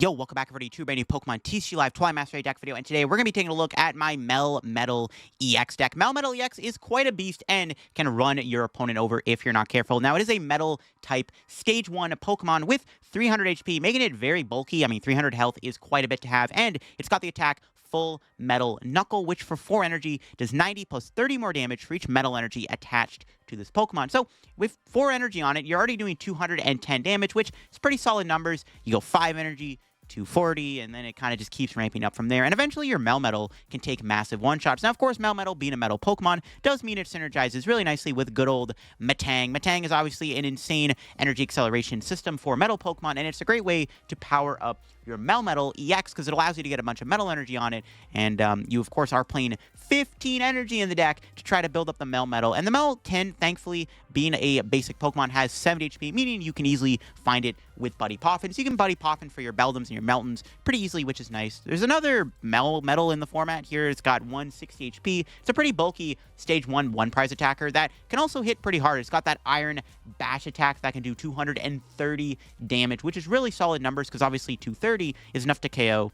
Yo, welcome back everybody to a brand new Pokemon TCG Live Twilight Mastery deck video, and today we're going to be taking a look at my Melmetal EX deck. Melmetal EX is quite a beast and can run your opponent over if you're not careful. Now, it is a Metal type Stage 1 Pokemon with 300 HP, making it very bulky. I mean, 300 health is quite a bit to have, and it's got the attack Full Metal Knuckle, which for 4 energy does 90 plus 30 more damage for each metal energy attached to this Pokemon. So with 4 energy on it, you're already doing 210 damage, which is pretty solid numbers. You go 5 energy, 240, and then it kind of just keeps ramping up from there. And eventually your Melmetal can take massive one-shots. Now, of course, Melmetal being a metal Pokemon does mean it synergizes really nicely with good old Metang. Metang is obviously an insane energy acceleration system for metal Pokemon, and it's a great way to power up your Melmetal EX because it allows you to get a bunch of metal energy on it. And you, of course, are playing 15 energy in the deck to try to build up the Melmetal. And the Meltan, thankfully, being a basic Pokemon, has 70 HP, meaning you can easily find it with Buddy Poffin. So you can Buddy Poffin for your Beldums and your Meltons pretty easily, which is nice. There's another Melmetal in the format here. It's got 160 HP. It's a pretty bulky Stage 1 one-prize attacker that can also hit pretty hard. It's got that Iron Bash attack that can do 230 damage, which is really solid numbers because obviously 230 is enough to KO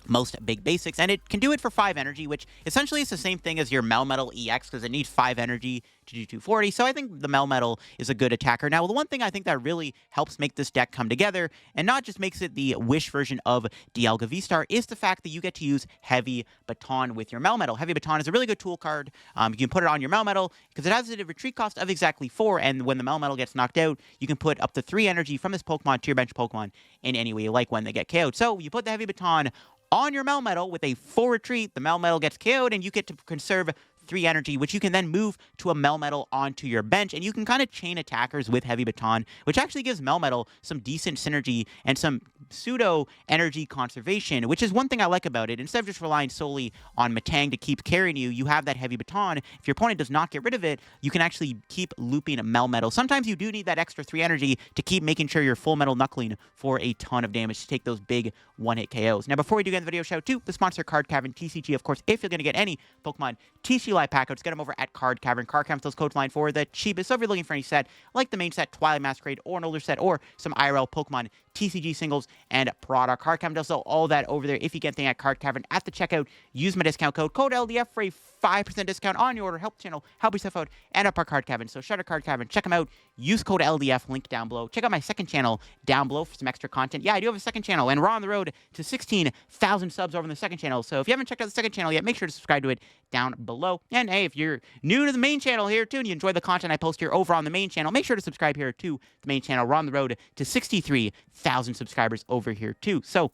most big basics, and it can do it for 5 energy, which essentially is the same thing as your Melmetal EX because it needs 5 energy to do 240. So I think the Melmetal is a good attacker. Now, the one thing I think that really helps make this deck come together, and not just makes it the Wish version of Dialga V-Star, is the fact that you get to use Heavy Baton with your Melmetal. Heavy Baton is a really good tool card. You can put it on your Melmetal because it has a retreat cost of exactly 4, and when the Melmetal gets knocked out, you can put up to 3 energy from this Pokemon to your bench Pokemon in any way you like when they get KO'd. So you put the Heavy Baton on your Melmetal with a full retreat, the Melmetal gets KO'd, and you get to conserve 3 energy, which you can then move to a Melmetal onto your bench, and you can kind of chain attackers with Heavy Baton, which actually gives Melmetal some decent synergy and some pseudo energy conservation, which is one thing I like about it. Instead of just relying solely on Metang to keep carrying you, you have that Heavy Baton. If your opponent does not get rid of it, you can actually keep looping a Melmetal. Sometimes you do need that extra 3 energy to keep making sure you're full metal knuckling for a ton of damage to take those big one-hit KOs. Now, before we do get in the video, shout out to the sponsor, Card Cavern TCG. Of course, if you're going to get any Pokemon TCG Live pack codes, get them over at Card Cavern. Card Cavern's those code line for the cheapest. So if you're looking for any set, like the main set, Twilight Masquerade, or an older set, or some IRL Pokemon TCG singles and product, Card Cavern does sell all that over there. If you get anything at Card Cavern at the checkout, use my discount code LDF for a 5% discount on your order. Help the channel, help yourself out, and up our Card Cavern. So shout out Card Cavern, check them out. Use code LDF, link down below. Check out my second channel down below for some extra content. Yeah, I do have a second channel, and we're on the road to 16,000 subs over on the second channel. So if you haven't checked out the second channel yet, make sure to subscribe to it down below. And hey, if you're new to the main channel here too, and you enjoy the content I post here over on the main channel, make sure to subscribe here to the main channel. We're on the road to 63,000 subscribers over here too. So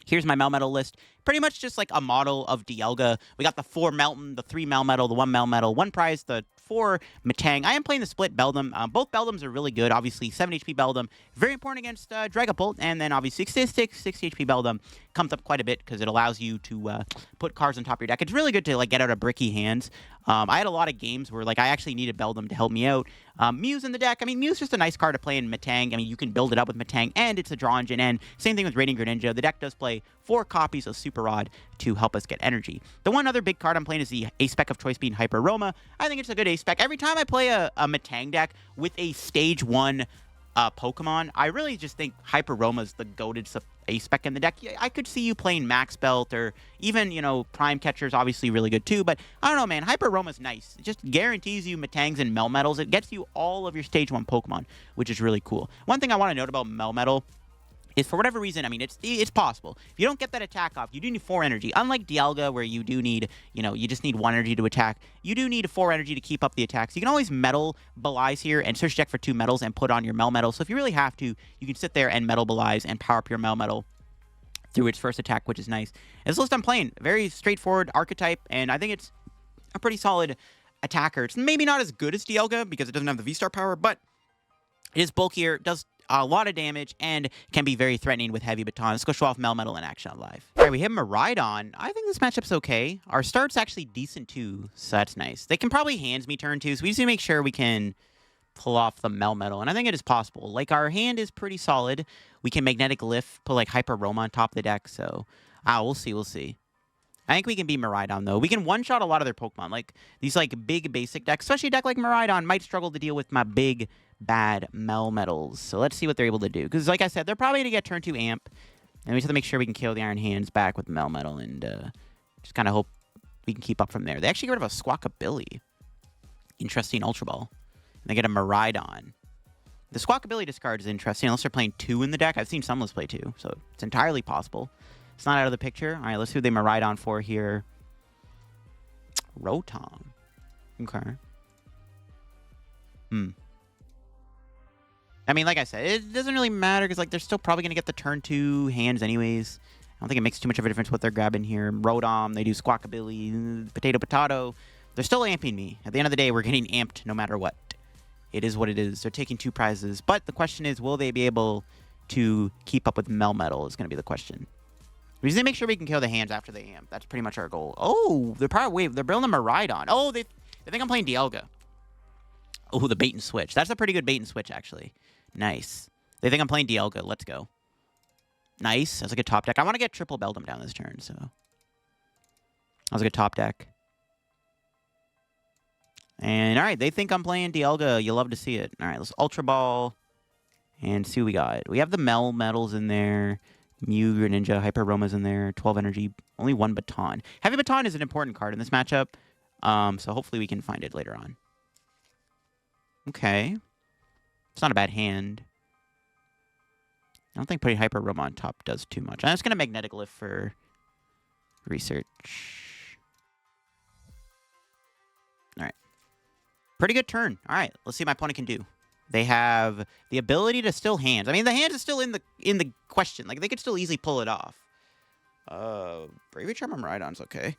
here's my Melmetal list. Pretty much just like a model of Dialga. We got the 4 Melton, the 3 Melmetal, the 1 Melmetal, 1 prize, the 4 Metang. I am playing the split Beldum. Both Beldums are really good. Obviously, 7 HP Beldum, very important against Dragapult. And then obviously 60 HP Beldum comes up quite a bit because it allows you to put cards on top of your deck. It's really good to like get out of bricky hands. I had a lot of games where like I actually needed Beldum to help me out. Mew's in the deck. I mean, Mew's just a nice card to play in Metang. I mean, you can build it up with Metang, and it's a draw engine. And same thing with Radiant Greninja. The deck does play 4 copies of Super Rod to help us get energy. The one other big card I'm playing is the A-Spec of choice being Hyper Aroma. I think it's a good A-Spec. Every time I play a Metang deck with a Stage 1 Pokemon, I really just think Hyper Aroma is the goated A-Spec in the deck. I could see you playing Max Belt or even, you know, Prime Catcher's obviously really good too, but I don't know, man. Hyper Aroma's nice. It just guarantees you Metangs and Melmetals. It gets you all of your Stage 1 Pokemon, which is really cool. One thing I want to note about Melmetal is for whatever reason, I mean, it's possible. If you don't get that attack off, you do need 4 energy. Unlike Dialga, where you do need, you know, you just need 1 energy to attack. You do need 4 energy to keep up the attacks. You can always Metal Belize here and search deck for 2 metals and put on your Melmetal. So if you really have to, you can sit there and Metal Belize and power up your Melmetal through its first attack, which is nice. This list I'm playing, very straightforward archetype, and I think it's a pretty solid attacker. It's maybe not as good as Dialga because it doesn't have the V-Star power, but it is bulkier, does a lot of damage, and can be very threatening with Heavy Baton. Let's go show off Melmetal in action on live. All right, we have Miraidon. I think this matchup's okay. Our start's actually decent too, so that's nice. They can probably hands me turn 2, so we just need to make sure we can pull off the Melmetal, and I think it is possible. Like, our hand is pretty solid. We can Magnetic Lift, put like Hyper Aroma on top of the deck, so we'll see. I think we can beat Miraidon, though. We can one-shot a lot of their Pokemon. Like, these, like, big basic decks, especially a deck like Miraidon, might struggle to deal with my big, bad Melmetals. So let's see what they're able to do. Because, like I said, they're probably going to get turn 2 Amp. And we just have to make sure we can kill the Iron Hands back with Melmetal and just kind of hope we can keep up from there. They actually get rid of a Squawkabilly. Interesting Ultra Ball. And they get a Miraidon. The Squawkabilly discard is interesting, unless they're playing 2 in the deck. I've seen some lists play 2, so it's entirely possible. It's not out of the picture. All right, let's see what they Miraidon for here. Rotom. Okay. I mean, like I said, it doesn't really matter because like they're still probably going to get the turn 2 hands anyways. I don't think it makes too much of a difference what they're grabbing here. Rotom, they do Squawkabilly, Potato. They're still amping me. At the end of the day, we're getting amped no matter what. It is what it is. They're taking 2 prizes. But the question is, will they be able to keep up with Melmetal is going to be the question. We just need to make sure we can kill the hands after they amp. That's pretty much our goal. Oh, they're they're building a Miraidon. Oh, they think I'm playing Dialga. Oh, the bait and switch. That's a pretty good bait and switch, actually. Nice. They think I'm playing Dialga. Let's go. Nice. That's a good top deck. I want to get triple Beldum down this turn, so. That was a good top deck. And, all right, they think I'm playing Dialga. You love to see it. All right, let's Ultra Ball and see what we got. We have the Melmetals in there. Mew, Greninja, Hyper Aroma's in there. 12 energy. Only 1 Baton. Heavy Baton is an important card in this matchup, so hopefully we can find it later on. Okay. It's not a bad hand. I don't think putting Hyper Aroma on top does too much. I'm just going to Magnetic Lift for research. All right. Pretty good turn. All right. Let's see what my opponent can do. They have the ability to still hands. I mean, the hands is still in the question. Like, they could still easily pull it off. Bravery Charm on Miraidon's okay.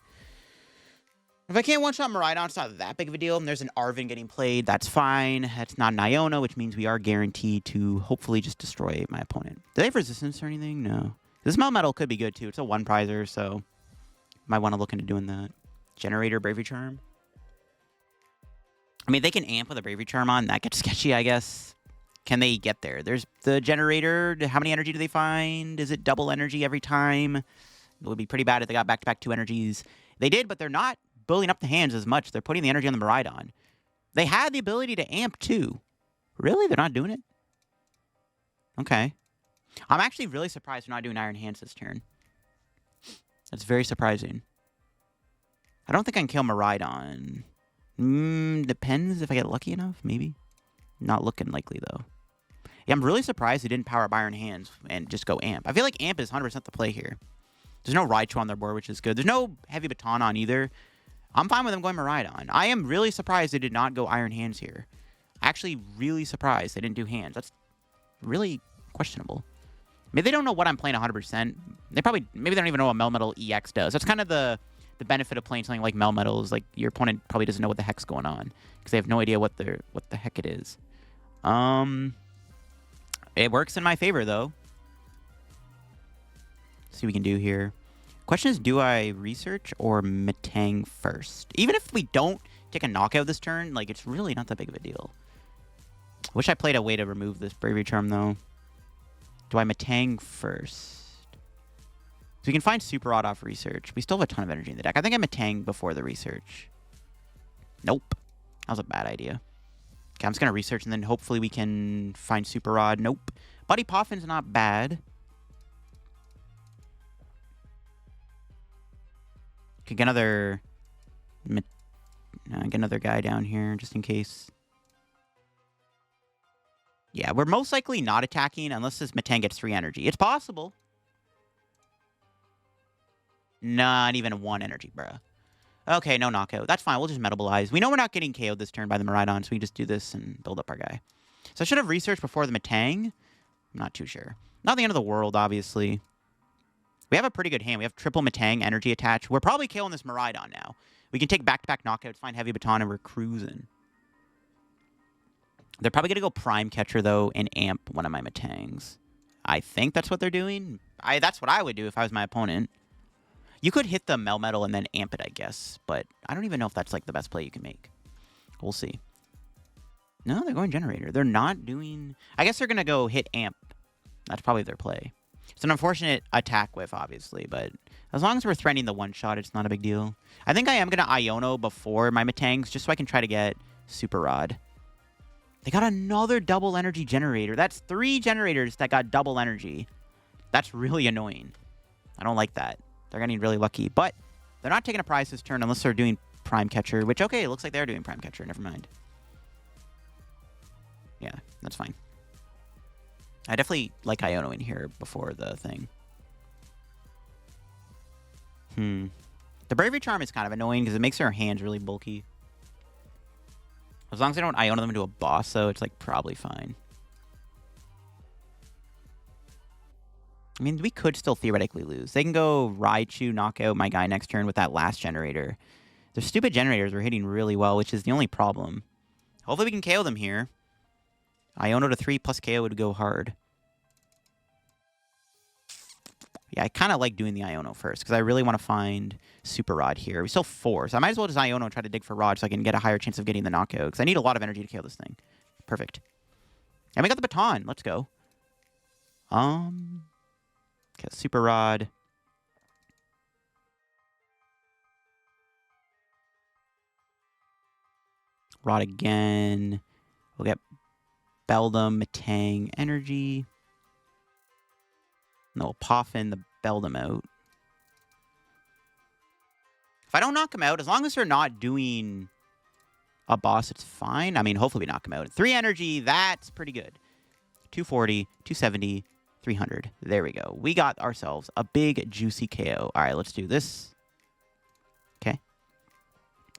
If I can't one-shot Miraidon, it's not that big of a deal. And there's an Arven getting played. That's fine. That's not an Iono, which means we are guaranteed to hopefully just destroy my opponent. Do they have resistance or anything? No. This Melmetal could be good, too. It's a 1-prizer, so might want to look into doing that. Generator, Bravery Charm. I mean, they can amp with a Bravery Charm on. That gets sketchy, I guess. Can they get there? There's the Generator. How many energy do they find? Is it double energy every time? It would be pretty bad if they got back-to-back 2 energies. They did, but they're not building up the hands as much. They're putting the energy on the Miraidon. They had the ability to amp, too. Really? They're not doing it? Okay. I'm actually really surprised they're not doing Iron Hands this turn. That's very surprising. I don't think I can kill Miraidon. Depends if I get lucky enough, maybe. Not looking likely, though. Yeah, I'm really surprised they didn't power up Iron Hands and just go Amp. I feel like Amp is 100% the play here. There's no Raichu on their board, which is good. There's no Heavy Baton on either. I'm fine with them going Miraidon. I am really surprised they did not go Iron Hands here. Actually, really surprised they didn't do Hands. That's really questionable. Maybe they don't know what I'm playing 100%. Maybe they don't even know what Melmetal EX does. That's kind of the benefit of playing something like Melmetal is like your opponent probably doesn't know what the heck's going on because they have no idea what the heck it is. It works in my favor though. See what we can do here. Question is, do I research or Metang first? Even if we don't take a knockout this turn, like it's really not that big of a deal. Wish I played a way to remove this Bravery Charm though. Do I Metang first? So we can find Super Rod off research. We still have a ton of energy in the deck. I think I Metang before the research. Nope. That was a bad idea. Okay, I'm just going to research and then hopefully we can find Super Rod. Nope. Buddy Poffin's not bad. Could get another guy down here just in case. Yeah, we're most likely not attacking unless this Metang gets 3 energy. It's possible. Not even 1 energy, bruh. Okay, no knockout. That's fine. We'll just Metabolize. We know we're not getting KO'd this turn by the Miraidon, so we just do this and build up our guy. So I should have researched before the Metang. I'm not too sure. Not the end of the world, obviously. We have a pretty good hand. We have triple Metang energy attached. We're probably KOing this Miraidon now. We can take back-to-back knockouts, find Heavy Baton, and we're cruising. They're probably going to go Prime Catcher, though, and amp one of my Metangs. I think that's what they're doing. That's what I would do if I was my opponent. You could hit the Melmetal and then amp it, I guess. But I don't even know if that's like the best play you can make. We'll see. No, they're going Generator. They're not doing... I guess they're going to go hit amp. That's probably their play. It's an unfortunate attack whiff, obviously. But as long as we're threatening the one-shot, it's not a big deal. I think I am going to Iono before my Metangs just so I can try to get Super Rod. They got another double energy generator. That's 3 generators that got double energy. That's really annoying. I don't like that. They're getting really lucky. But they're not taking a prize this turn unless they're doing Prime Catcher, which, okay, it looks like they're doing Prime Catcher. Never mind. Yeah, that's fine. I definitely like Iono in here before the thing. The Bravery Charm is kind of annoying because it makes their hands really bulky. As long as I don't Iono them into a boss, though, it's, like, probably fine. I mean, we could still theoretically lose. They can go Raichu, knock out my guy next turn with that last generator. Their stupid generators are hitting really well, which is the only problem. Hopefully we can KO them here. Iono to 3 plus KO would go hard. Yeah, I kind of like doing the Iono first, because I really want to find Super Rod here. We still 4, so I might as well just Iono and try to dig for Rod so I can get a higher chance of getting the knockout, because I need a lot of energy to KO this thing. Perfect. And we got the baton. Let's go. Okay, Super Rod. Rod again. We'll get Beldum, Metang, Energy. And we'll Poffin the Beldum out. If I don't knock him out, as long as they're not doing a boss, it's fine. I mean, hopefully we knock him out. 3 energy, that's pretty good. 240, 270, 300. There we go. We got ourselves a big, juicy KO. All right, let's do this. Okay.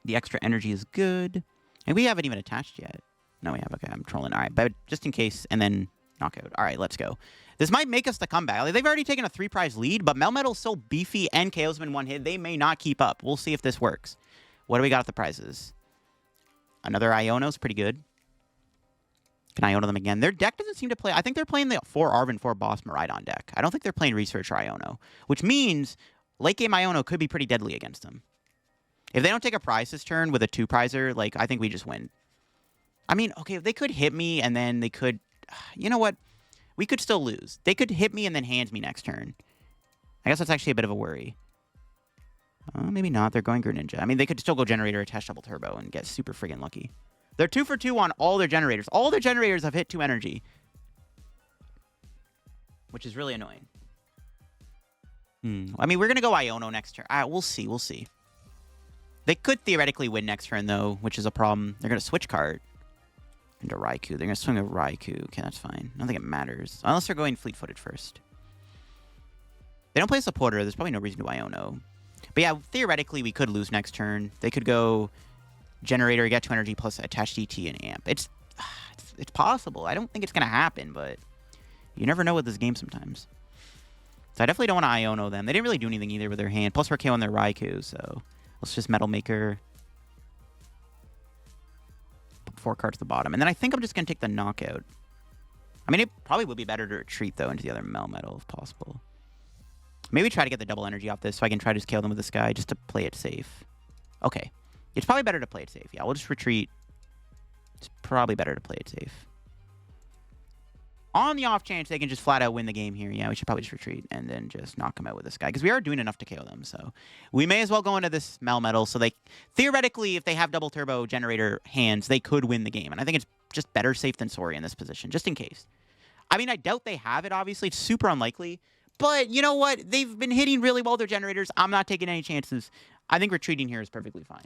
The extra energy is good. And we haven't even attached yet. No, we have. Okay, I'm trolling. All right, but just in case, and then knockout. All right, let's go. This might make us the comeback. Like, they've already taken a 3-prize lead, but Melmetal's so beefy and KO's been one hit, they may not keep up. We'll see if this works. What do we got at the prizes? Another Iono's pretty good. Can Iono them again? Their deck doesn't seem to play. I think they're playing the 4 Arven, 4 Boss Miraidon deck. I don't think they're playing Research or Iono, which means late game Iono could be pretty deadly against them. If they don't take a prize this turn with a 2-prizer, like, I think we just win. I mean, okay, they could hit me and then they could... You know what? We could still lose. They could hit me and then hand me next turn. I guess that's actually a bit of a worry. Maybe not. They're going Greninja. I mean, they could still go Generator, attach Double Turbo, and get super friggin' lucky. They're 2 for 2 on all their generators. All their generators have hit 2 energy. Which is really annoying. I mean, we're going to go Iono next turn. We'll see. We'll see. They could theoretically win next turn, though, which is a problem. They're going to switch card into Raikou. They're going to swing a Raikou. Okay, that's fine. I don't think it matters. Unless they're going fleet-footed first. They don't play a supporter. There's probably no reason to Iono. But yeah, theoretically, we could lose next turn. They could go Generator, get 2 energy, plus attach DT and Amp. It's possible. I don't think it's going to happen, but you never know with this game sometimes. So I definitely don't want to Iono them. They didn't really do anything either with their hand. Plus, we're KOing their Raikou, so let's just Metal Maker. Put 4 cards at the bottom. And then I think I'm just going to take the knockout. I mean, it probably would be better to retreat, though, into the other Melmetal if possible. Maybe try to get the double energy off this so I can try to just KO them with this guy just to play it safe. Okay. It's probably better to play it safe. Yeah, we'll just retreat. It's probably better to play it safe. On the off chance they can just flat out win the game here, yeah, we should probably just retreat and then just knock them out with this guy. Because we are doing enough to KO them, so we may as well go into this Melmetal. So they, theoretically, if they have double turbo generator hands, they could win the game. And I think it's just better safe than sorry in this position, just in case. I mean, I doubt they have it, obviously. It's super unlikely. But you know what? They've been hitting really well their generators. I'm not taking any chances. I think retreating here is perfectly fine.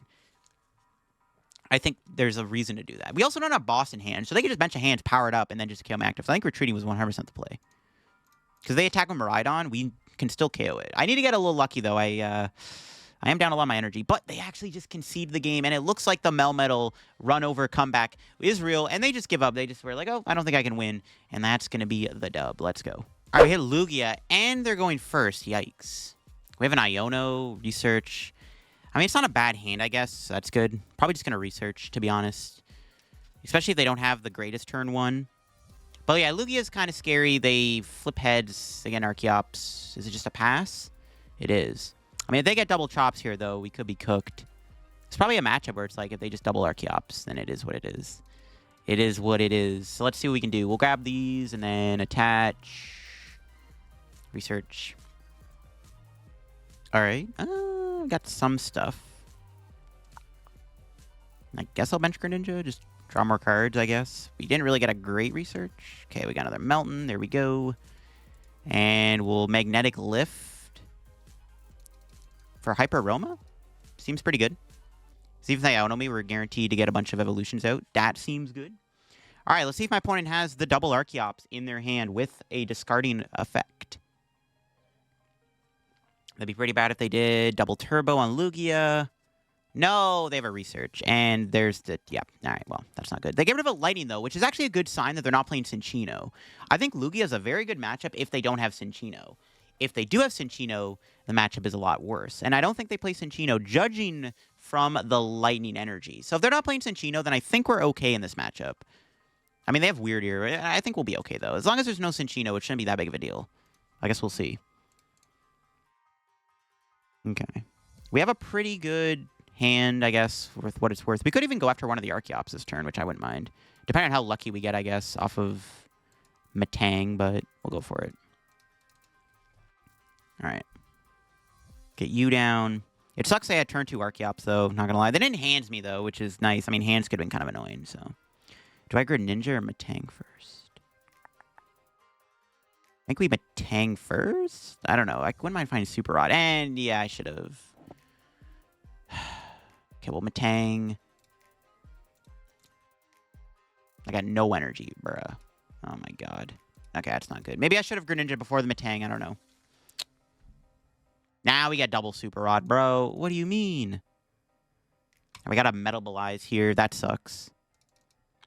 I think there's a reason to do that. We also don't have boss in hand, so they can just bench a hands, power it up, and then just KO them active. So I think retreating was 100% the play. Because they attack with Miraidon, we can still KO it. I need to get a little lucky, though. I am down a lot of my energy. But they actually just concede the game, and it looks like the Melmetal run-over comeback is real, and they just give up. They just were like, oh, I don't think I can win, and that's going to be the dub. Let's go. All right, we hit Lugia, and they're going first. Yikes. We have an Iono, Research. I mean, it's not a bad hand, I guess. So that's good. Probably just going to Research, to be honest. Especially if they don't have the greatest turn 1. But yeah, Lugia is kind of scary. They flip heads. Again, Archeops. Is it just a pass? It is. I mean, if they get double chops here, though, we could be cooked. It's probably a matchup where it's like, if they just double Archeops, then it is what it is. It is what it is. So let's see what we can do. We'll grab these and then attach. Research. All right. Got some stuff. I guess I'll bench Greninja. Just draw more cards, I guess. We didn't really get a great Research. Okay, we got another Melton. There we go. And we'll Magnetic Lift for Hyper Aroma. Seems pretty good. See if they Iono me, we're guaranteed to get a bunch of evolutions out. That seems good. All right, let's see if my opponent has the double Archeops in their hand with a discarding effect. That'd be pretty bad if they did double Turbo on Lugia. No, they have a Research. And there's the... Yeah, all right, well, that's not good. They get rid of a Lightning, though, which is actually a good sign that they're not playing Cinccino. I think Lugia is a very good matchup if they don't have Cinccino. If they do have Cinccino, the matchup is a lot worse. And I don't think they play Cinccino, judging from the Lightning energy. So if they're not playing Cinccino, then I think we're okay in this matchup. I mean, they have Weird Ear. I think we'll be okay, though. As long as there's no Cinccino, it shouldn't be that big of a deal. I guess we'll see. Okay. We have a pretty good hand, I guess, with what it's worth. We could even go after one of the Archeops this turn, which I wouldn't mind. Depending on how lucky we get, I guess, off of Metang, but we'll go for it. All right. Get you down. It sucks they had turn 2 Archeops, though. Not gonna lie. They didn't hands me, though, which is nice. I mean, hands could have been kind of annoying, so... Do I Greninja or Metang first? I think we Metang first? I don't know. I wouldn't mind finding Super Rod. And, yeah, I should have. Okay, well, Metang. I got no energy, bruh. Oh, my God. Okay, that's not good. Maybe I should have Greninja before the Metang. I don't know. Now we got double Super Rod, bro. What do you mean? We got a Metabolize here. That sucks.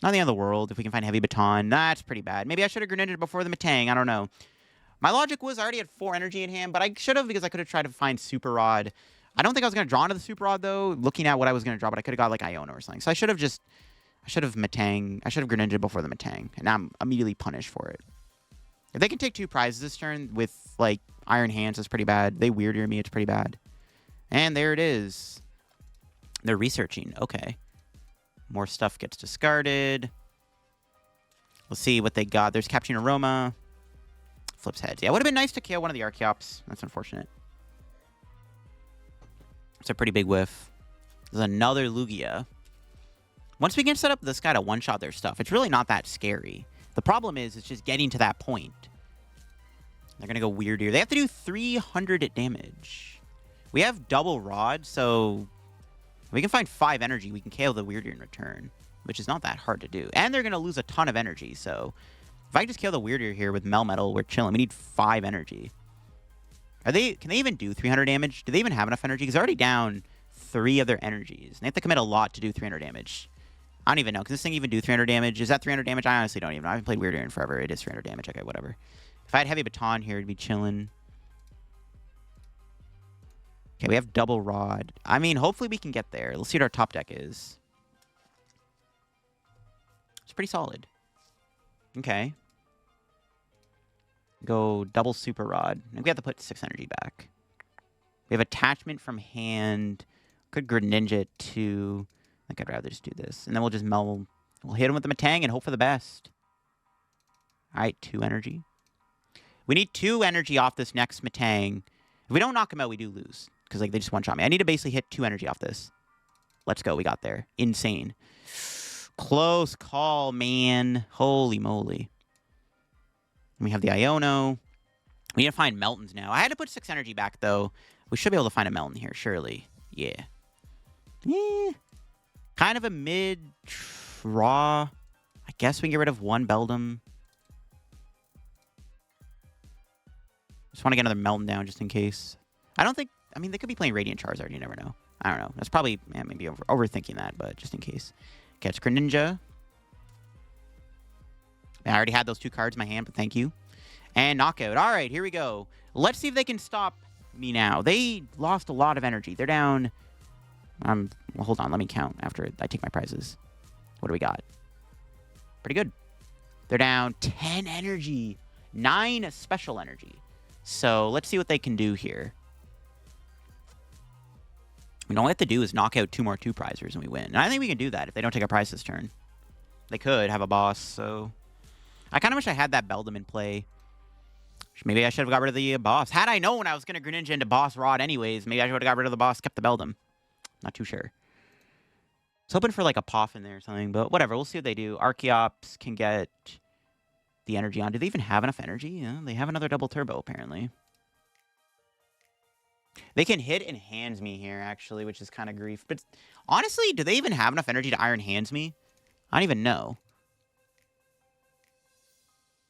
Not the end of the world. If we can find Heavy Baton, that's pretty bad. Maybe I should have Greninja before the Metang. I don't know. My logic was I already had 4 energy in hand, but I should have because I could have tried to find Super Rod. I don't think I was going to draw into the Super Rod, though, looking at what I was going to draw, but I could have got, like, Iono or something. So I should have Metang. I should have Greninja before the Metang, and now I'm immediately punished for it. If they can take 2 prizes this turn with, like, Iron Hands, that's pretty bad. They Weird Ear me, it's pretty bad. And there it is. They're researching. Okay. More stuff gets discarded. Let's see what they got. There's Capturing Aroma. Flips heads. Yeah, it would have been nice to kill one of the Archeops. That's unfortunate. It's a pretty big whiff. There's another Lugia. Once we can set up this guy to one-shot their stuff, it's really not that scary. The problem is, it's just getting to that point. They're going to go Weird Ear. They have to do 300 damage. We have double Rod, so... we can find 5 energy. We can KO the Weird Ear in return, which is not that hard to do. And they're going to lose a ton of energy, so... if I just kill the Weird Ear here with Melmetal, we're chilling. We need 5 energy. Can they even do 300 damage? Do they even have enough energy? Because they're already down 3 of their energies. And they have to commit a lot to do 300 damage. I don't even know. Can this thing even do 300 damage? Is that 300 damage? I honestly don't even know. I haven't played Weird Ear in forever. It is 300 damage. Okay, whatever. If I had Heavy Baton here, it'd be chilling. Okay, we have double Rod. I mean, hopefully we can get there. Let's see what our top deck is. It's pretty solid. Okay. Go double Super Rod. And we have to put 6 energy back. We have attachment from hand. Could Greninja at 2. I think I'd rather just do this. And then we'll just We'll hit him with the Metang and hope for the best. Alright, 2 energy. We need 2 energy off this next Metang. If we don't knock him out, we do lose. Because like they just one-shot me. I need to basically hit 2 energy off this. Let's go. We got there. Insane. Close call, man. Holy moly. And we have the Iono. We need to find Meltons now. I had to put 6 energy back, though. We should be able to find a Melton here, surely. Yeah. Yeah. Kind of a mid-draw. I guess we can get rid of 1 Beldum. Just want to get another Melton down just in case. I don't think... I mean, they could be playing Radiant Charizard. You never know. I don't know. That's probably... yeah, maybe overthinking that, but just in case. Okay, it's Greninja. I already had those 2 cards in my hand, but thank you. And Knockout. All right, here we go. Let's see if they can stop me now. They lost a lot of energy. They're down... well, hold on. Let me count after I take my prizes. What do we got? Pretty good. They're down 10 energy. 9 special energy. So let's see what they can do here. I mean, all we have to do is knock out 2 more 2-prizers and we win. And I think we can do that if they don't take a prize this turn. They could have a boss, so... I kind of wish I had that Beldum in play. Maybe I should have got rid of the boss. Had I known I was going to Greninja into Boss Rod anyways, maybe I should have got rid of the boss, kept the Beldum. Not too sure. I was hoping for like a Poffin there or something, but whatever. We'll see what they do. Archeops can get the energy on. Do they even have enough energy? Yeah, they have another double turbo, apparently. They can hit and hands me here, actually, which is kind of grief. But honestly, do they even have enough energy to Iron Hands me? I don't even know.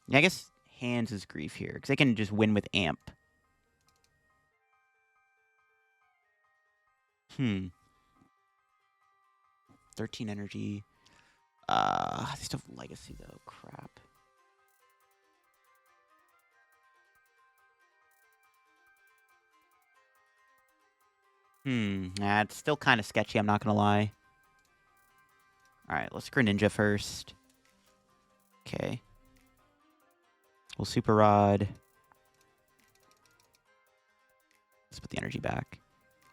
Yeah, I guess hands is grief here, because they can just win with Amp. 13 energy. They still have Legacy, though. Crap. Yeah, it's still kind of sketchy, I'm not going to lie. Alright, let's Greninja first. Okay. We'll Super Rod. Let's put the energy back.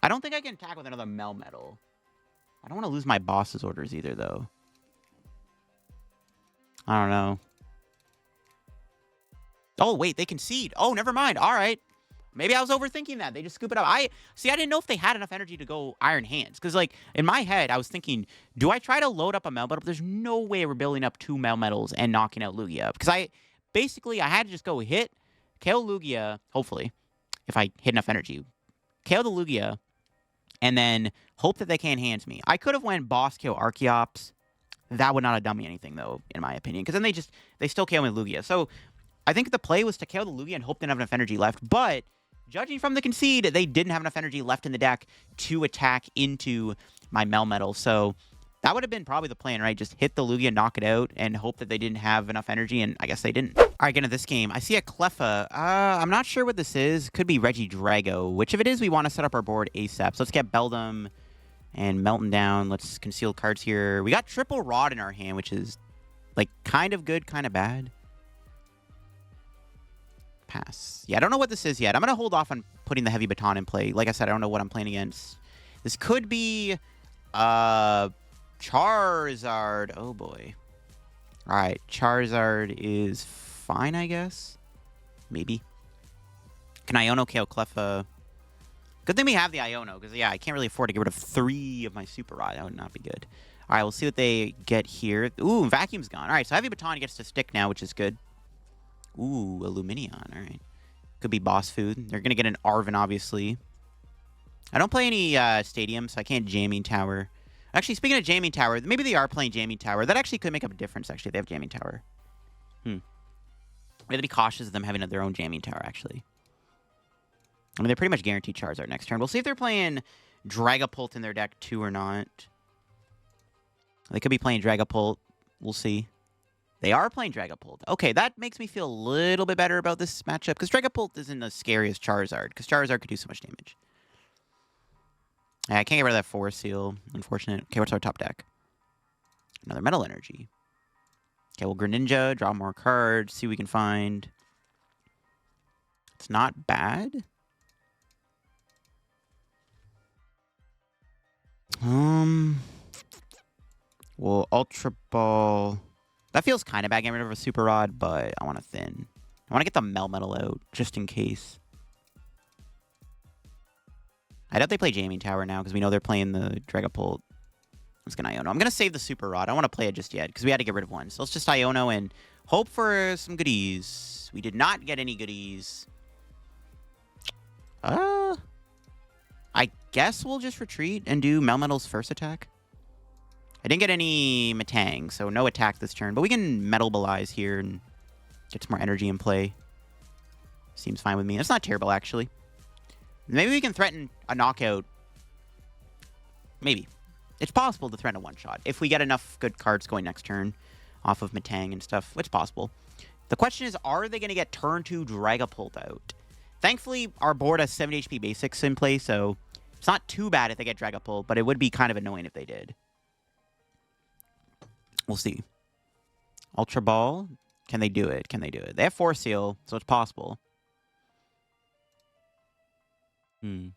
I don't think I can attack with another Melmetal. I don't want to lose my boss's orders either, though. I don't know. Oh, wait, they concede. Oh, never mind. All right. Maybe I was overthinking that. They just scoop it up. I didn't know if they had enough energy to go Iron Hands. Because, like, in my head, I was thinking, do I try to load up a Melmetal? There's no way we're building up 2 Melmetals and knocking out Lugia. Because I had to just go hit, KO Lugia, hopefully, if I hit enough energy. KO the Lugia, and then hope that they can't hands me. I could have went boss KO Archeops. That would not have done me anything, though, in my opinion. Because then they still KO me Lugia. So I think the play was to KO the Lugia and hope they didn't have enough energy left. But judging from the concede, they didn't have enough energy left in the deck to attack into my Melmetal. So that would have been probably the plan, right? Just hit the Lugia, knock it out, and hope that they didn't have enough energy, and I guess they didn't. All right, get into this game. I see a Cleffa. I'm not sure what this is. Could be Regidrago. Which of it is, we want to set up our board ASAP. So let's get Beldum and Melton down. Let's conceal cards here. We got Triple Rod in our hand, which is, like, kind of good, kind of bad. Pass. Yeah, I don't know what this is yet. I'm going to hold off on putting the Heavy Baton in play. Like I said, I don't know what I'm playing against. This could be Charizard. Oh, boy. All right, Charizard is fine, I guess. Maybe. Can Iono KO Cleffa? Good thing we have the Iono, because, yeah, I can't really afford to get rid of 3 of my Super Rod. That would not be good. All right, we'll see what they get here. Ooh, Vacuum's gone. All right, so Heavy Baton gets to stick now, which is good. Ooh, a Luminion. All right. Could be boss food. They're going to get an Arven, obviously. I don't play any stadium, so I can't Jamming Tower. Actually, speaking of Jamming Tower, maybe they are playing Jamming Tower. That actually could make up a difference, actually. They have Jamming Tower. We have to be cautious of them having their own Jamming Tower, actually. I mean, they're pretty much guaranteed Charizard next turn. We'll see if they're playing Dragapult in their deck, too, or not. They could be playing Dragapult. We'll see. They are playing Dragapult. Okay, that makes me feel a little bit better about this matchup, because Dragapult isn't as scary as Charizard, because Charizard could do so much damage. Yeah, I can't get rid of that Force Seal. Unfortunate. Okay, what's our top deck? Another Metal Energy. Okay, well, Greninja, draw more cards, see what we can find. It's not bad. Well, Ultra Ball. That feels kind of bad getting rid of a Super Rod, but I want to thin. I want to get the Melmetal out, just in case. I doubt they play Jamming Tower now, because we know they're playing the Dragapult. Let's get Iono. I'm going to save the Super Rod. I don't want to play it just yet, because we had to get rid of one. So let's just Iono and hope for some goodies. We did not get any goodies. I guess we'll just retreat and do Melmetal's first attack. I didn't get any Metang, so no attack this turn. But we can Metalbalize here and get some more energy in play. Seems fine with me. That's not terrible, actually. Maybe we can threaten a knockout. Maybe. It's possible to threaten a one-shot. If we get enough good cards going next turn off of Metang and stuff, it's possible. The question is, are they going to get turn 2 Dragapult out? Thankfully, our board has 70 HP basics in play, so it's not too bad if they get Dragapult, but it would be kind of annoying if they did. We'll see. Ultra Ball. Can they do it? Can they do it? They have Force Seal, so it's possible. I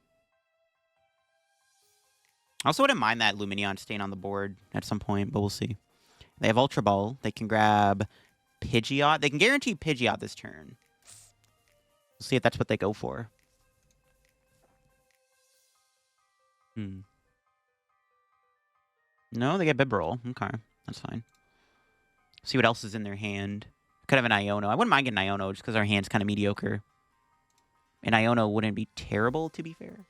also wouldn't mind that Luminion staying on the board at some point, but we'll see. They have Ultra Ball. They can grab Pidgeot. They can guarantee Pidgeot this turn. We'll see if that's what they go for. No, they get Bibarel. Okay, that's fine. See what else is in their hand. Could have an Iono. I wouldn't mind getting Iono just because our hand's kind of mediocre. And Iono wouldn't be terrible, to be fair.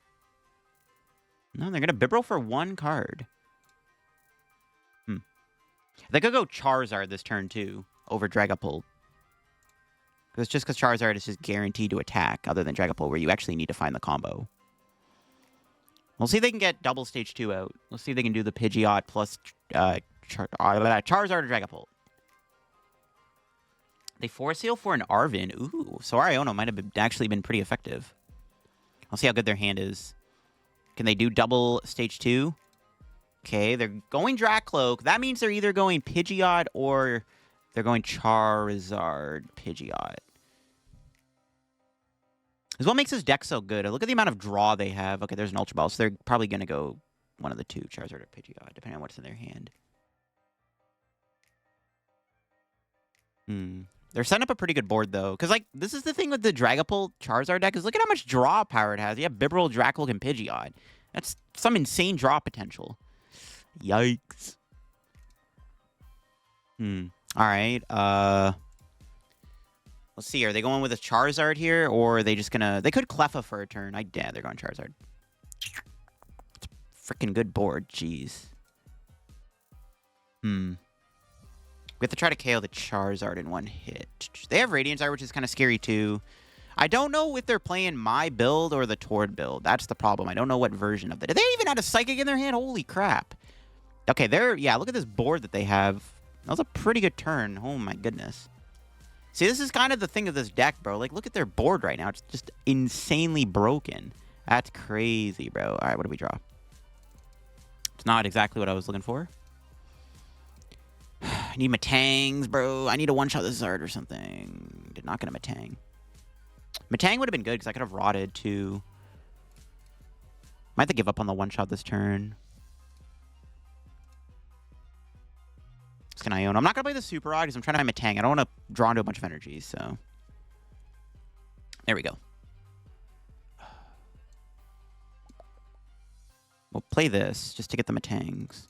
No, they're going to Bibarel for 1 card. They could go Charizard this turn, too, over Dragapult. It's just because Charizard is just guaranteed to attack, other than Dragapult, where you actually need to find the combo. We'll see if they can get double stage 2 out. Let's see if they can do the Pidgeot plus Charizard or Dragapult. They Force Seal for an Arvin. Ooh, so our Iono might have actually been pretty effective. I'll see how good their hand is. Can they do double stage 2? Okay, they're going Dracloak. That means they're either going Pidgeot or they're going Charizard Pidgeot. This is what makes this deck so good. Look at the amount of draw they have. Okay, there's an Ultra Ball, so they're probably going to go one of the two, Charizard or Pidgeot, depending on what's in their hand. They're setting up a pretty good board, though. Because, like, this is the thing with the Dragapult Charizard deck, is look at how much draw power it has. You have Bibarel, Dracloak, and Pidgeot. That's some insane draw potential. Yikes. Alright, let's see. Are they going with a Charizard here, or are they just gonna... They could Cleffa for a turn. Yeah, they're going Charizard. It's a freaking good board. Jeez. We have to try to KO the Charizard in 1 hit. They have Radiant Eye, which is kind of scary, too. I don't know if they're playing my build or the Tord build. That's the problem. I don't know what version of it. They even had a Psychic in their hand? Holy crap. Okay, yeah, look at this board that they have. That was a pretty good turn. Oh, my goodness. See, this is kind of the thing of this deck, bro. Like, look at their board right now. It's just insanely broken. That's crazy, bro. All right, what do we draw? It's not exactly what I was looking for. I need Metangs, bro. I need a one-shot this Zard or something. Did not get a Metang. Metang would have been good because I could have rotted, too. Might have to give up on the one-shot this turn. Can Iono. I'm not going to play the Super Rod because I'm trying to find Metang. I don't want to draw into a bunch of energy, so... There we go. We'll play this just to get the Metangs.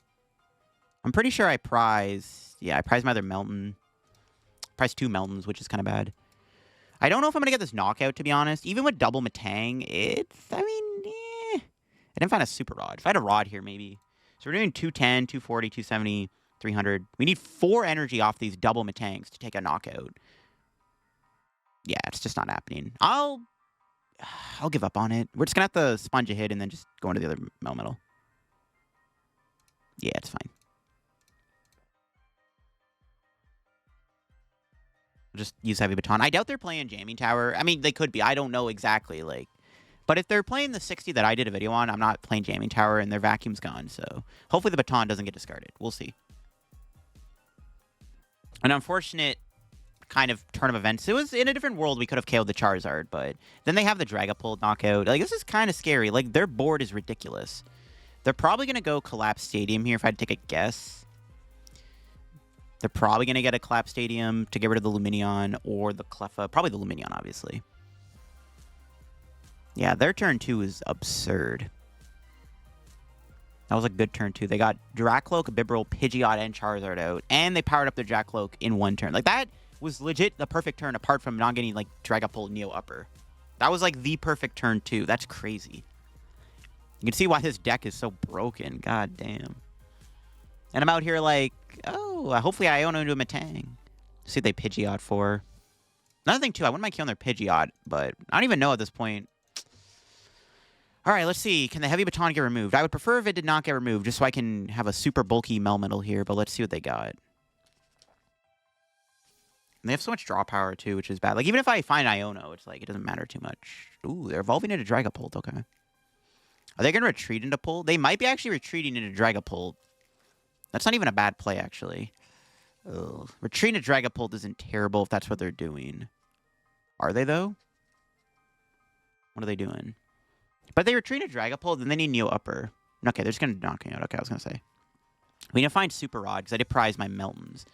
I'm pretty sure I prize... Yeah, I prize my other Meltan. Prize 2 Meltans, which is kind of bad. I don't know if I'm going to get this knockout, to be honest. Even with double Metang, it's... I mean, I didn't find a Super Rod. If I had a Rod here, maybe. So we're doing 210, 240, 270... 300. We need 4 energy off these double Metangs to take a knockout. Yeah, it's just not happening. I'll give up on it. We're just going to have to sponge a hit and then just go into the other Melmetal. Yeah, it's fine. I'll just use Heavy Baton. I doubt they're playing Jamming Tower. I mean, they could be. I don't know exactly, like... But if they're playing the 60 that I did a video on, I'm not playing Jamming Tower and their Vacuum's gone, so... Hopefully the Baton doesn't get discarded. We'll see. An unfortunate kind of turn of events. It was in a different world we could have KO'd the Charizard, but then they have the Dragapult knockout. Like, this is kind of scary. Like, their board is ridiculous. They're probably going to go Collapse Stadium here if I had to take a guess. They're probably going to get a Collapse Stadium to get rid of the Lumineon or the Cleffa. Probably the Lumineon, obviously. Yeah, their turn 2 is absurd. That was a good turn, too. They got Dracloak, Bibarel, Pidgeot, and Charizard out. And they powered up their Dracloak in 1 turn. Like, that was legit the perfect turn, apart from not getting, like, Dragapult Neo Upper. That was, like, the perfect turn, too. That's crazy. You can see why this deck is so broken. God damn. And I'm out here like, oh, hopefully Iono into a Metang. See what they Pidgeot for. Another thing, too, I wouldn't mind killing their Pidgeot, but I don't even know at this point. All right, let's see. Can the Heavy Baton get removed? I would prefer if it did not get removed, just so I can have a super bulky Melmetal here, but let's see what they got. And they have so much draw power, too, which is bad. Like, even if I find Iono, it's like, it doesn't matter too much. Ooh, they're evolving into Dragapult, okay. Are they going to retreat into Pult? They might be actually retreating into Dragapult. That's not even a bad play, actually. Ugh. Retreat into Dragapult isn't terrible if that's what they're doing. Are they, though? What are they doing? But they retreat into Dragapult, and they need Neo Upper. Okay, they're just going to knock me out. Okay, I was going to say. We need to find Super Rod, because I did prize my Meltons.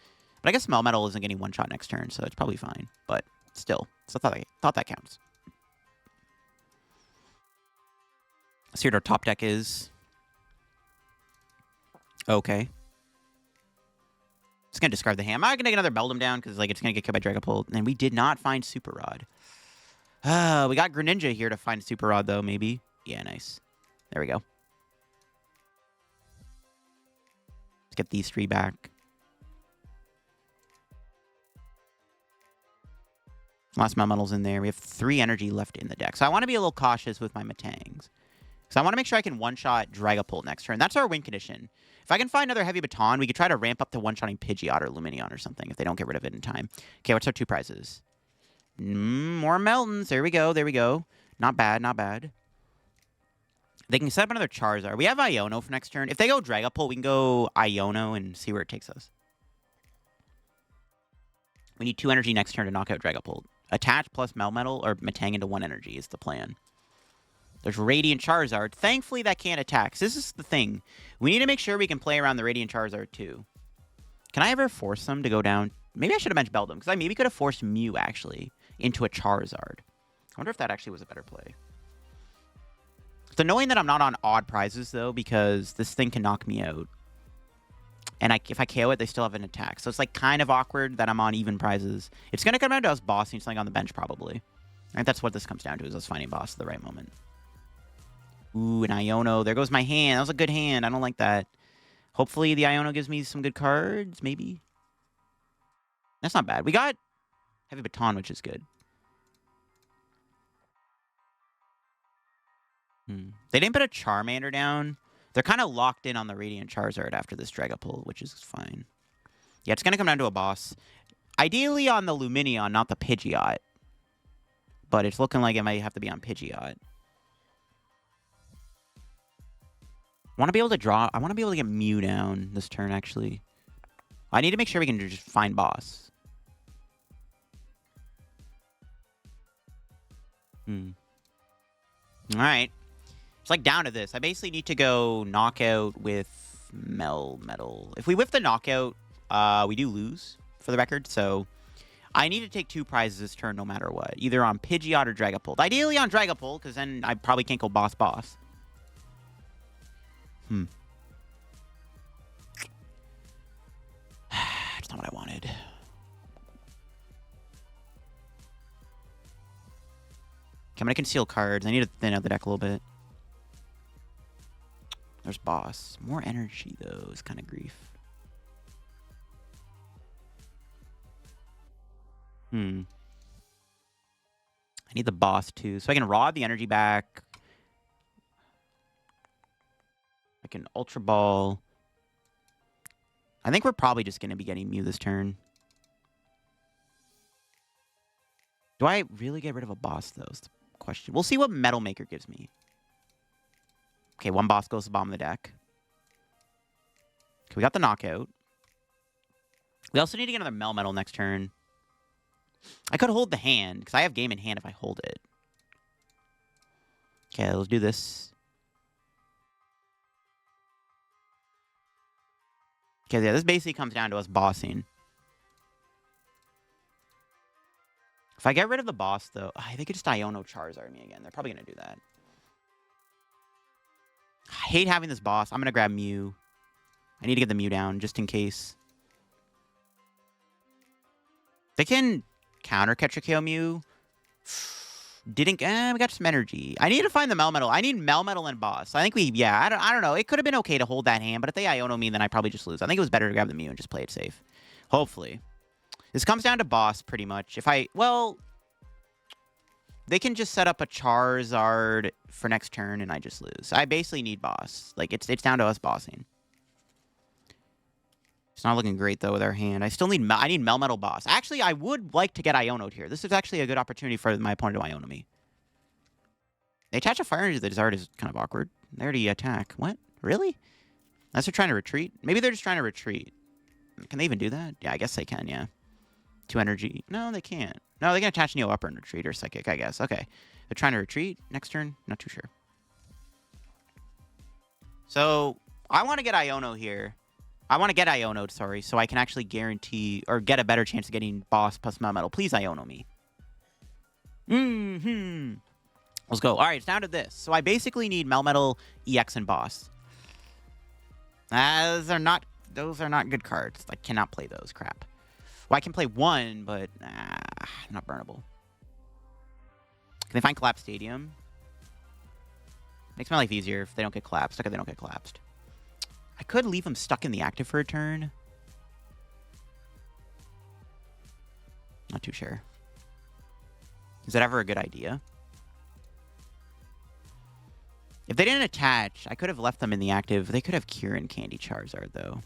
But I guess Melmetal isn't getting one-shot next turn, so it's probably fine. But still, so I thought that counts. Let's see what our top deck is. Okay. Just going to discard the hand. I'm not going to take another Beldum down because like it's going to get killed by Dragapult. And we did not find Super Rod. We got Greninja here to find Super Rod, though, maybe. Yeah, nice. There we go. Let's get these 3 back. Last Melmetal's in there. We have 3 energy left in the deck. So I want to be a little cautious with my Metangs. So I want to make sure I can one-shot Dragapult next turn. That's our win condition. If I can find another Heavy Baton, we could try to ramp up to one-shotting Pidgeot or Lumineon or something if they don't get rid of it in time. Okay, what's our 2 prizes? More Meltons. There we go. There we go. Not bad. Not bad. They can set up another Charizard. We have Iono for next turn. If they go Dragapult, we can go Iono and see where it takes us. We need 2 energy next turn to knock out Dragapult. Attach plus Melmetal or Metang into 1 energy is the plan. There's Radiant Charizard. Thankfully, that can't attack. So this is the thing. We need to make sure we can play around the Radiant Charizard, too. Can I ever force them to go down? Maybe I should have mentioned Beldum, because I maybe could have forced Mew, actually, into a Charizard. I wonder if that actually was a better play. So knowing that I'm not on odd prizes, though, because this thing can knock me out. And if I KO it, they still have an attack. So it's like kind of awkward that I'm on even prizes. It's going to come down to us bossing something on the bench, probably. I think that's what this comes down to, is us finding boss at the right moment. Ooh, an Iono. There goes my hand. That was a good hand. I don't like that. Hopefully the Iono gives me some good cards, maybe. That's not bad. We got Heavy Baton, which is good. They didn't put a Charmander down. They're kind of locked in on the Radiant Charizard after this Dragapult, which is fine. Yeah, it's going to come down to a boss. Ideally on the Lumineon, not the Pidgeot. But it's looking like it might have to be on Pidgeot. I want to be able to draw. I want to be able to get Mew down this turn, actually. I need to make sure we can just find boss. Alright. It's like down to this. I basically need to go knockout with Melmetal. If we whiff the knockout, we do lose, for the record. So I need to take 2 prizes this turn no matter what. Either on Pidgeot or Dragapult. Ideally on Dragapult, because then I probably can't go boss. That's not what I wanted. Okay, I'm going to conceal cards. I need to thin out the deck a little bit. There's boss. More energy, though, is kind of grief. I need the boss, too. So I can rod the energy back. I can Ultra Ball. I think we're probably just going to be getting Mew this turn. Do I really get rid of a boss, though, is the question. We'll see what Metal Maker gives me. Okay, 1 boss goes to the bottom of the deck. Okay, we got the knockout. We also need to get another Melmetal next turn. I could hold the hand, because I have game in hand if I hold it. Okay, let's do this. Okay, yeah, this basically comes down to us bossing. If I get rid of the boss, though, they could just Iono Charizard me again. They're probably going to do that. I hate having this boss. I'm going to grab Mew. I need to get the Mew down, just in case. They can counter catch a KO Mew. Didn't... we got some energy. I need to find the Melmetal. I need Melmetal and boss. I think I don't know. It could have been okay to hold that hand, but if they Iono me, then I probably just lose. I think it was better to grab the Mew and just play it safe. Hopefully. This comes down to boss, pretty much. Well... They can just set up a Charizard for next turn, and I just lose. I basically need boss. Like, it's down to us bossing. It's not looking great, though, with our hand. I still need... I need Melmetal boss. Actually, I would like to get Iono'd here. This is actually a good opportunity for my opponent to Iono me. They attach a Fire Energy to the Desert is kind of awkward. They already attack. What? Really? Unless they're trying to retreat? Maybe they're just trying to retreat. Can they even do that? Yeah, I guess they can, yeah. 2 energy. No, they can't. No, they can attach Neo Upper and retreat or Psychic, I guess. Okay. They're trying to retreat next turn. Not too sure. So, I want to get Iono here. I want to get Iono'd, sorry, so I can actually guarantee or get a better chance of getting boss plus Melmetal. Please Iono me. Let's go. All right, it's down to this. So I basically need Melmetal, EX, and boss. Those are not those are not good cards. I cannot play those. Crap. Well, I can play one, but not burnable. Can they find Collapse Stadium? Makes my life easier if they don't get collapsed. Okay, they don't get collapsed. I could leave them stuck in the active for a turn. Not too sure. Is that ever a good idea? If they didn't attach, I could have left them in the active. They could have Kieran Candy Charizard, though.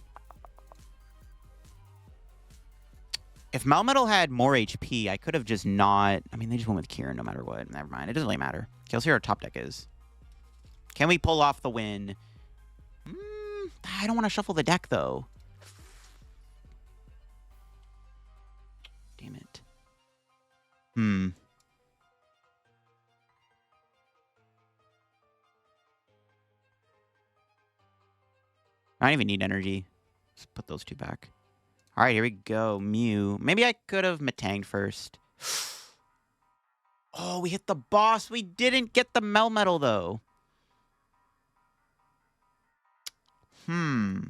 If Melmetal had more HP, I could have just not... I mean, they just went with Kieran no matter what. Never mind. It doesn't really matter. Okay, let's see what our top deck is. Can we pull off the win? I don't want to shuffle the deck, though. Damn it. I don't even need energy. Just put those two back. All right, here we go. Mew. Maybe I could have Metanged first. Oh, we hit the boss. We didn't get the Melmetal, though.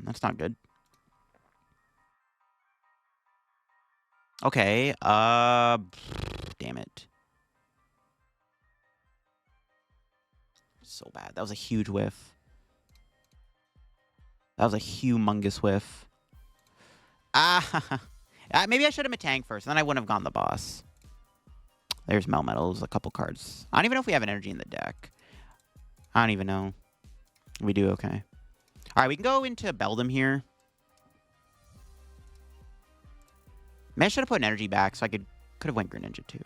That's not good. Okay, damn it. So bad. That was a huge whiff. That was a humongous whiff. Maybe I should have Metang first, then I wouldn't have gone the boss. There's Melmetals, a couple cards. I don't even know if we have an energy in the deck. I don't even know. We do, okay. All right, we can go into Beldum here. Maybe I should have put an energy back so I could have went Greninja too.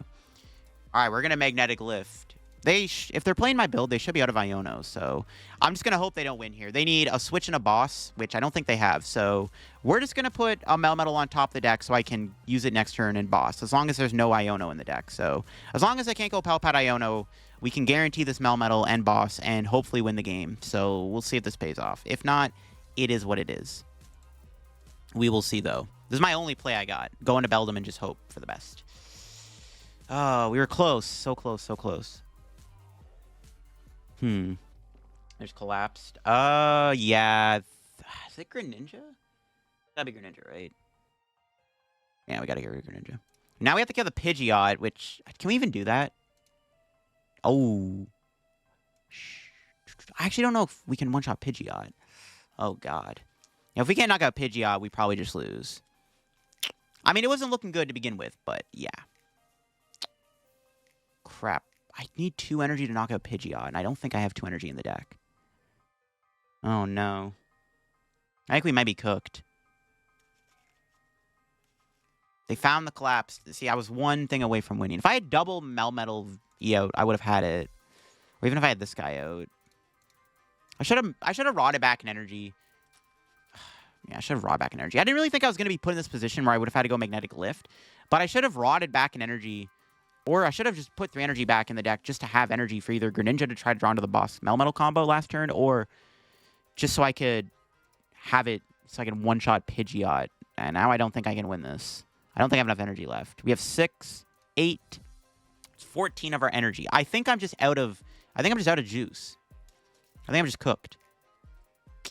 All right, we're going to Magnetic Lift. If they're playing my build, they should be out of Iono, so I'm just going to hope they don't win here. They need a switch and a boss, which I don't think they have, so we're just going to put a Melmetal on top of the deck so I can use it next turn and boss, as long as there's no Iono in the deck. So as long as I can't go Palpat Iono, we can guarantee this Melmetal and boss and hopefully win the game. So we'll see if this pays off. If not, it is what it is. We will see, though. This is my only play I got. Go into Beldum and just hope for the best. Oh, we were close. So close, so close. There's collapsed. Yeah. Is it Greninja? That'd be Greninja, right? Yeah, we gotta get rid of Greninja. Now we have to kill the Pidgeot, which... Can we even do that? Oh. I actually don't know if we can one-shot Pidgeot. Oh, God. If we can't knock out Pidgeot, we probably just lose. I mean, it wasn't looking good to begin with, but yeah. Crap. I need 2 energy to knock out Pidgeot, and I don't think I have 2 energy in the deck. Oh, no. I think we might be cooked. They found the collapse. See, I was one thing away from winning. If I had double Melmetal out, I would have had it. Or even if I had this guy out. I should have rotted back in energy. Yeah, I should have rotted back in energy. I didn't really think I was going to be put in this position where I would have had to go Magnetic Lift. But I should have rotted back in energy. Or I should have just put 3 energy back in the deck just to have energy for either Greninja to try to draw into the boss Melmetal combo last turn, or just so I could have it so I can one-shot Pidgeot. And now I don't think I can win this. I don't think I have enough energy left. We have 6, 8, 14 of our energy. I think I'm just out of juice. I think I'm just cooked. I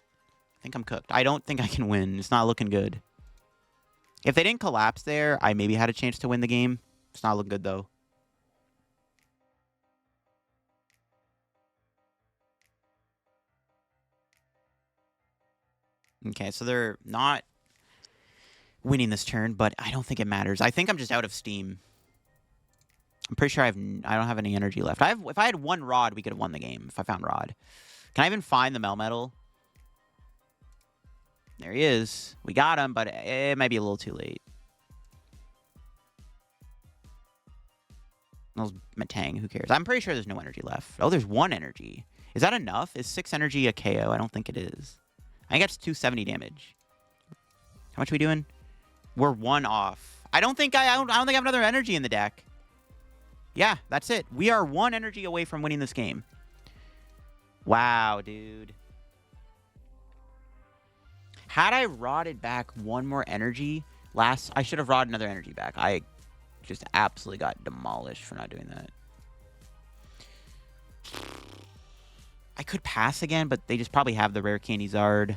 think I'm cooked. I don't think I can win. It's not looking good. If they didn't collapse there, I maybe had a chance to win the game. It's not looking good, though. Okay, so they're not winning this turn, but I don't think it matters. I think I'm just out of steam. I'm pretty sure I don't have any energy left. If I had 1 Rod, we could have won the game if I found Rod. Can I even find the Melmetal? There he is. We got him, but it might be a little too late. That was Metang. Who cares? I'm pretty sure there's no energy left. Oh, there's 1 energy. Is that enough? Is 6 energy a KO? I don't think it is. I think that's 270 damage. How much are we doing? We're 1 off. I don't think I have another energy in the deck. Yeah, that's it. We are 1 energy away from winning this game. Wow, dude. Had I rotted back 1 more energy I should have rotted another energy back. I just absolutely got demolished for not doing that. I could pass again, but they just probably have the rare Candy Zard.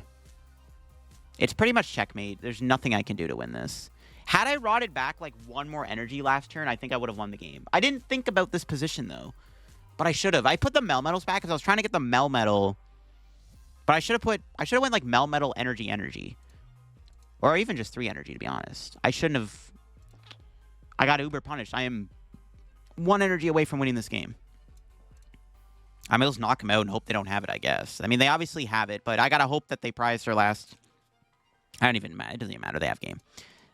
It's pretty much checkmate. There's nothing I can do to win this. Had I rotted back like one more energy last turn, I think I would have won the game. I didn't think about this position, though. But I should have. I put the Melmetals back because I was trying to get the Melmetal. But I should have went like Melmetal energy. Or even just 3 energy, to be honest. I shouldn't have. I got uber punished. I am 1 energy away from winning this game. I might just knock them out and hope they don't have it, I guess. I mean, they obviously have it, but I gotta hope that they prize their last. It doesn't even matter. They have game.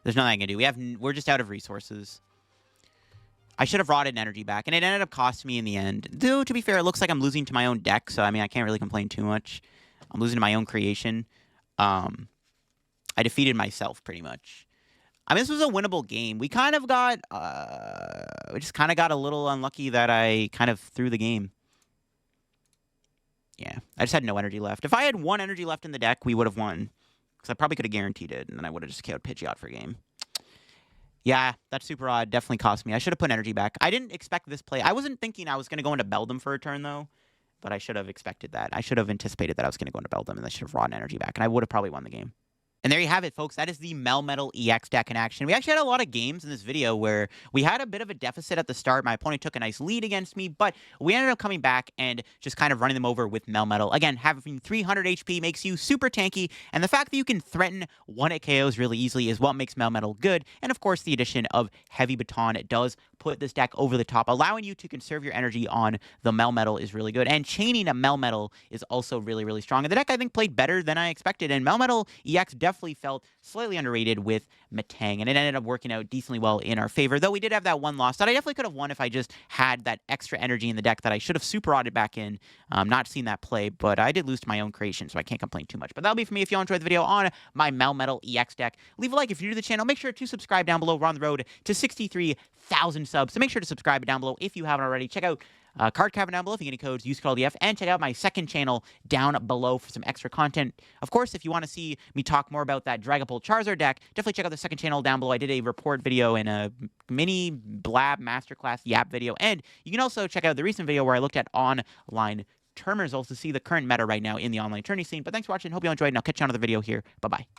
There's nothing I can do. We're just out of resources. I should have rotted energy back, and it ended up costing me in the end. Though, to be fair, it looks like I'm losing to my own deck, so, I mean, I can't really complain too much. I'm losing to my own creation. I defeated myself, pretty much. I mean, this was a winnable game. We kind of got... we just kind of got a little unlucky that I kind of threw the game. Yeah, I just had no energy left. If I had 1 energy left in the deck, we would have won. Because I probably could have guaranteed it, and then I would have just KO'd Pidgeot for a game. Yeah, that's super odd. Definitely cost me. I should have put energy back. I didn't expect this play. I wasn't thinking I was going to go into Beldum for a turn, though. But I should have expected that. I should have anticipated that I was going to go into Beldum, and I should have rotten energy back. And I would have probably won the game. And there you have it, folks. That is the Melmetal EX deck in action. We actually had a lot of games in this video where we had a bit of a deficit at the start. My opponent took a nice lead against me, but we ended up coming back and just kind of running them over with Melmetal. Again, having 300 HP makes you super tanky, and the fact that you can threaten 1-hit KOs really easily is what makes Melmetal good. And of course, the addition of Heavy Baton does put this deck over the top, allowing you to conserve your energy on the Melmetal is really good. And chaining a Melmetal is also really, really strong. And the deck, I think, played better than I expected, and Melmetal EX definitely felt slightly underrated with Metang, and it ended up working out decently well in our favor, though we did have that one loss that I definitely could have won if I just had that extra energy in the deck that I should have super audited back in. Not seen that play, but I did lose to my own creation, so I can't complain too much. But that'll be for me. If you enjoyed the video on my Melmetal EX deck, leave a like if you're new to the channel. Make sure to subscribe down below. We're on the road to 63,000 subs, so make sure to subscribe down below if you haven't already. Check out card cabin down below if you get any codes, use code LittleDarkFury, and check out my second channel down below for some extra content. Of course, if you want to see me talk more about that Dragapult Charizard deck, definitely check out the second channel down below. I did a report video and a mini Blab Masterclass Yap video, and you can also check out the recent video where I looked at online tournament results to see the current meta right now in the online tourney scene. But thanks for watching. Hope you enjoyed, and I'll catch you on another video here. Bye-bye.